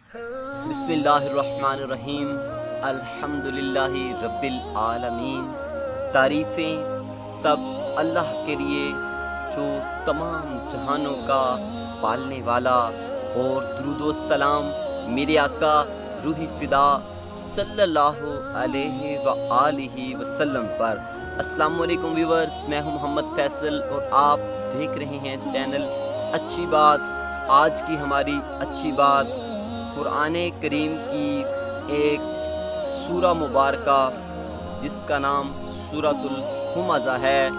बिस्मिल्लाहिर्रहमानिर्रहीम। अल्हम्दुलिल्लाहि रब्बिल आलमीन। तारीफ़ें सब अल्लाह के लिए जो तमाम जहानों का पालने वाला, और दुरूद व सलाम मेरे आका रूही फ़िदा सल्लल्लाहु अलैहि व आलिहि वसल्लम पर। अस्सलामु अलैकुम व्यूअर्स, मैं हूं मोहम्मद फैसल और आप देख रहे हैं चैनल अच्छी बात। आज की हमारी अच्छी बात कुरान करीम की एक सूरा मुबारका जिसका नाम सूरतुल हुमज़ा है,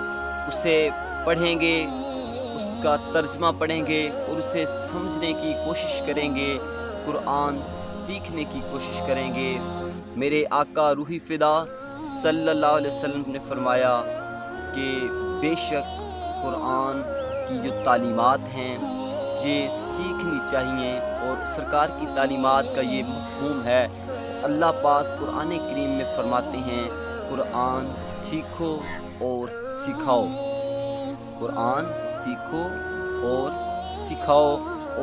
उसे पढ़ेंगे, उसका तर्जमा पढ़ेंगे और उसे समझने की कोशिश करेंगे, कुरान सीखने की कोशिश करेंगे। मेरे आका रूही फ़िदा सल्लल्लाहु अलैहि वसल्लम ने फरमाया कि बेशक कुरान की जो तालीमात हैं ये सीखनी चाहिए, और सरकार की तालीमात का ये मफ़हूम है। अल्लाह पाक कुरान करीम में फरमाते हैं, कुरान सीखो और सिखाओ, कुरान सीखो और सिखाओ।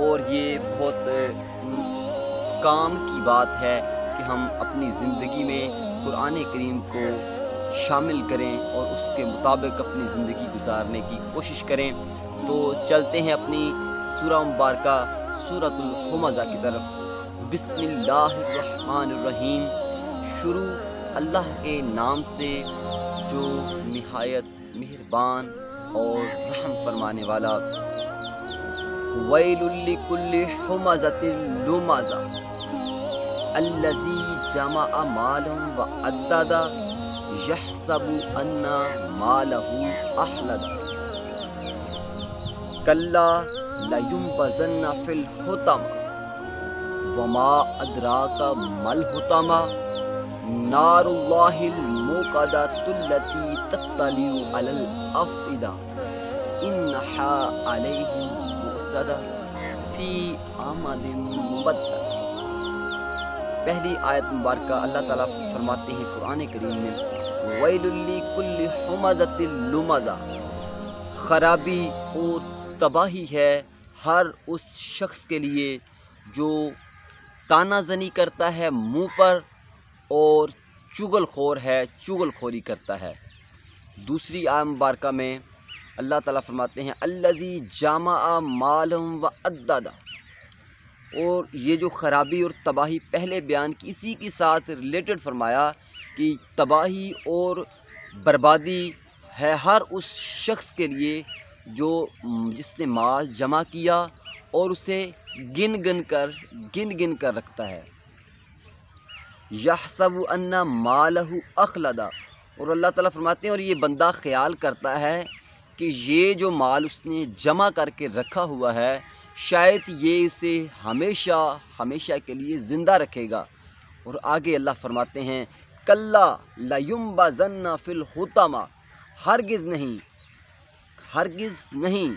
और ये बहुत काम की बात है कि हम अपनी ज़िंदगी में कुरान करीम को शामिल करें और उसके मुताबिक अपनी ज़िंदगी गुजारने की कोशिश करें। तो चलते हैं अपनी सूरा मुबारका सूरतुल हुमज़ा की तरफ। बिस्मिल्लाहिर्रहमानिर्रहीम। शुरू अल्लाह के नाम से जो निहायत मेहरबान और रहम फरमाने वाला। वैलुल लिकुल्लि हुमज़तिल लुमज़ा अल्लज़ी जमअ मालन व अद्ददा यहसबु अन्ना मालहु अहलदा कल्ला लयुंबज़न्ना फिल हुतमा वमा अदराका मल हुतमा नारुल्लाहिल मुक़दतुल्लती तत्तलिउ अलल अफ़इदा इन्नहा अलैहिम मुअस्सदा फी अमदिन मुबद्ददा। पहली आयत मुबारक अल्लाह ताला फरमाते हैं कुरान करीम में, वैलुल लिकुल्लि हुमज़तिल लुमज़ा, खराबी और तबाही है हर उस शख्स के लिए जो तानाजनी करता है मुँह पर और चुगलखोर है, चुगलखोरी करता है। दूसरी आयत मुबारक में अल्लाह ताला फरमाते हैं, अल्लज़ी जामा मालम व अद्ददा। और ये जो खराबी और तबाही पहले बयान की, इसी के साथ रिलेटेड फरमाया कि तबाही और बर्बादी है हर उस शख्स के लिए जो जिसने माल जमा किया और उसे गिन गिन कर रखता है। यहसबु अन्ना मालहु अखलदा। और अल्लाह ताला फरमाते हैं, और ये बंदा ख्याल करता है कि ये जो माल उसने जमा करके रखा हुआ है शायद ये इसे हमेशा हमेशा के लिए ज़िंदा रखेगा। और आगे अल्लाह फरमाते हैं, कल्ला लयुंबज़न्ना फिल हुतमा, हरगिज़ नहीं, हरगिज़ नहीं,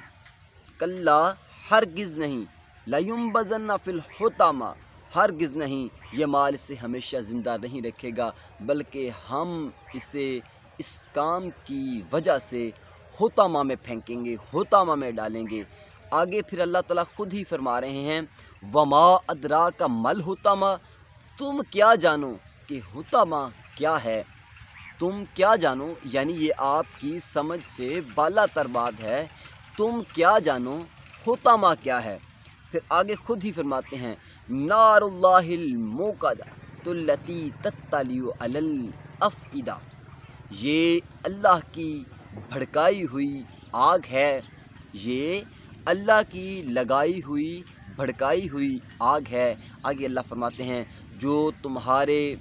कल्ला हरगिज़ नहीं, लयुंबज़न्ना फिल हुतमा, हरगिज़ नहीं, ये माल इसे हमेशा ज़िंदा नहीं रखेगा, बल्कि हम इसे इस काम की वजह से हुतमा में फेंकेंगे, हुतमा में डालेंगे। आगे फिर अल्लाह ताला खुद ही फरमा रहे हैं, वमा अदराका मल हुतमा, तुम क्या जानो कि हुतमा क्या है, तुम क्या जानो, यानी ये आपकी समझ से बाला तर बात है, तुम क्या जानो हुतमा क्या है। फिर आगे खुद ही फरमाते हैं, नारुल्लाहिल मुक़दतुल्लती तत्तलिउ अलल अफ़इदा, ये अल्लाह की भड़काई हुई आग है, ये अल्लाह की लगाई हुई भड़काई हुई आग है। आगे अल्लाह फरमाते हैं, जो तुम्हारे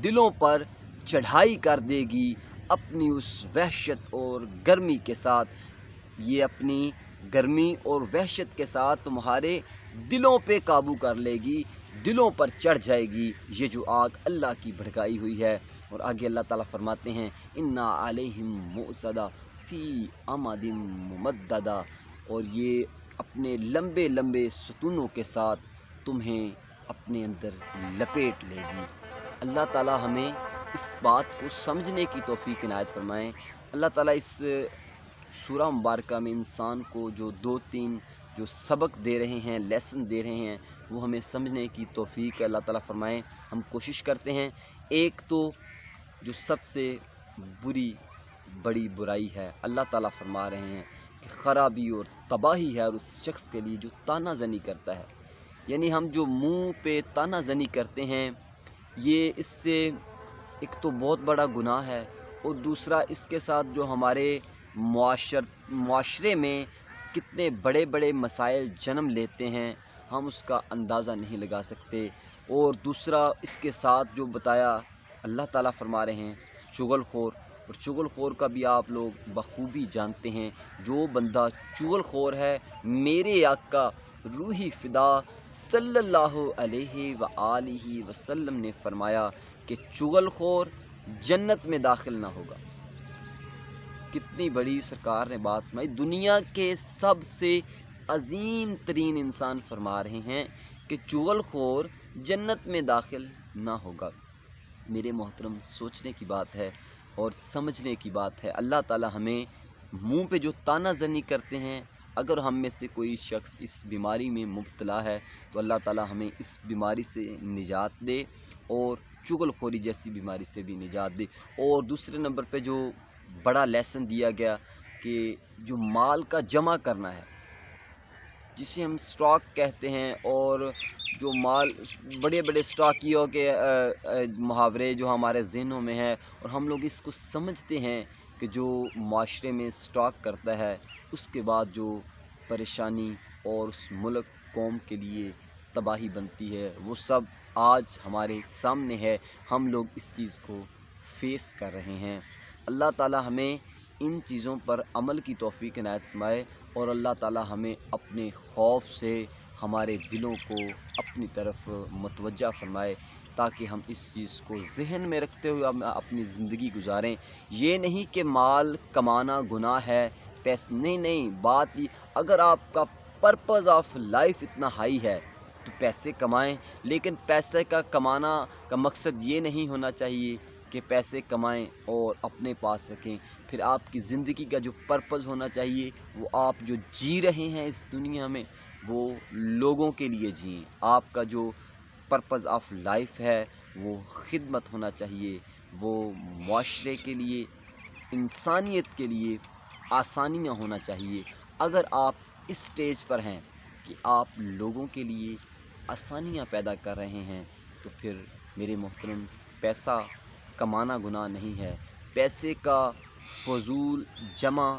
दिलों पर चढ़ाई कर देगी अपनी उस वहशत और गर्मी के साथ, ये अपनी गर्मी और वहशत के साथ तुम्हारे दिलों पे काबू कर लेगी, दिलों पर चढ़ जाएगी ये जो आग अल्लाह की भड़काई हुई है। और आगे अल्लाह ताला फरमाते हैं, इन्ना अलैहिम मुअस्सदा फ़ी अमदिन मुमद्ददा, और ये अपने लंबे लंबे सतूनों के साथ तुम्हें अपने अंदर लपेट लेगी। अल्लाह ताला हमें इस बात को समझने की तौफीक इनायत फरमाएँ। अल्लाह ताला इस सूरा मुबारका में इंसान को जो 2-3 جو سبق دے رہے ہیں، لیسن دے رہے ہیں، وہ ہمیں سمجھنے کی توفیق اللہ تعالیٰ فرمائیں۔ ہم کوشش کرتے ہیں، ایک تو جو سب سے بڑی برائی ہے، اللہ تعالیٰ فرما رہے ہیں کہ خرابی اور تباہی ہے اور اس شخص کے لیے جو تانا زنی کرتا ہے۔ یعنی ہم جو منہ پہ تانا زنی کرتے ہیں، یہ اس سے ایک تو بہت بڑا گناہ ہے، اور دوسرا اس کے ساتھ جو ہمارے معاشرے میں کتنے بڑے بڑے مسائل جنم لیتے ہیں، ہم اس کا اندازہ نہیں لگا سکتے۔ اور دوسرا اس کے ساتھ جو بتایا اللہ تعالیٰ فرما رہے ہیں، چغل خور، اور چغل خور کا بھی آپ لوگ بخوبی جانتے ہیں۔ جو بندہ چغل خور ہے، میرے آقا روحی فدا صلی اللہ علیہ وآلہ وسلم نے فرمایا کہ چغل خور جنت میں داخل نہ ہوگا۔ کتنی بڑی سرکار نے بات فرمائی، دنیا کے سب سے عظیم ترین انسان فرما رہے ہیں کہ چغل خور جنت میں داخل نہ ہوگا۔ میرے محترم، سوچنے کی بات ہے اور سمجھنے کی بات ہے۔ اللہ تعالیٰ ہمیں منہ پہ جو تانا زنی کرتے ہیں، اگر ہم میں سے کوئی شخص اس بیماری میں مبتلا ہے تو اللہ تعالیٰ ہمیں اس بیماری سے نجات دے اور چغل خوری جیسی بیماری سے بھی نجات دے۔ اور دوسرے نمبر پہ جو بڑا لیسن دیا گیا کہ جو مال کا جمع کرنا ہے، جسے ہم سٹاک کہتے ہیں، اور جو مال بڑے بڑے سٹاکیوں کے محاورے جو ہمارے ذہنوں میں ہیں، اور ہم لوگ اس کو سمجھتے ہیں کہ جو معاشرے میں سٹاک کرتا ہے، اس کے بعد جو پریشانی اور اس ملک قوم کے لیے تباہی بنتی ہے، وہ سب آج ہمارے سامنے ہے۔ ہم لوگ اس چیز کو فیس کر رہے ہیں۔ اللہ تعالیٰ ہمیں ان چیزوں پر عمل کی توفیق عنایت فرمائے، اور اللہ تعالیٰ ہمیں اپنے خوف سے ہمارے دلوں کو اپنی طرف متوجہ فرمائے، تاکہ ہم اس چیز کو ذہن میں رکھتے ہوئے ہم اپنی زندگی گزاریں۔ یہ نہیں کہ مال کمانا گناہ ہے، نہیں، بات یہ، اگر آپ کا پرپز آف لائف اتنا ہائی ہے تو پیسے کمائیں، لیکن پیسے کا کمانا کا مقصد یہ نہیں ہونا چاہیے کہ پیسے کمائیں اور اپنے پاس رکھیں۔ پھر آپ کی زندگی کا جو پرپز ہونا چاہیے، وہ آپ جو جی رہے ہیں اس دنیا میں، وہ لوگوں کے لیے جئیں۔ آپ کا جو پرپز آف لائف ہے وہ خدمت ہونا چاہیے، وہ معاشرے کے لیے، انسانیت کے لیے آسانیاں ہونا چاہیے۔ اگر آپ اس سٹیج پر ہیں کہ آپ لوگوں کے لیے آسانیاں پیدا کر رہے ہیں، تو پھر میرے محترم، پیسہ کمانا گناہ نہیں ہے۔ پیسے کا فضول جمع